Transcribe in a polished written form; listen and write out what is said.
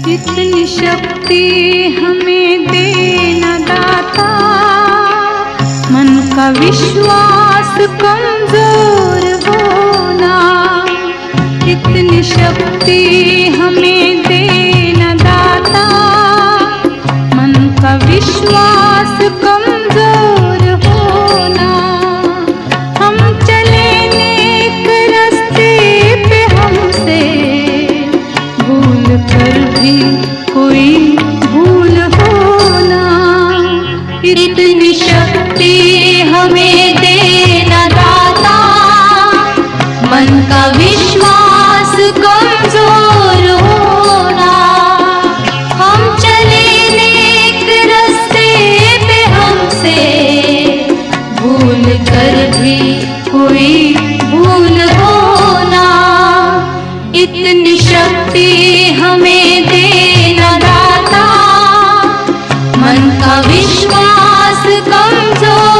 इतनी शक्ति हमें देना दाता, मन का विश्वास कमजोर होना। इतनी शक्ति हमें देना दाता, मन का विश्वास कमजोर होना। हम चले नेक रास्ते पे, हमसे भूल कर भी कोई भूल होना। इतनी शक्ति हमें देना दाता, मन का विश्वास कमजोर होना। हम चले नेक रास्ते पे, हमसे भूल कर भी कोई भूल होना। इतनी शक्ति हमें देना दाता, मन का विश्वास कमजोर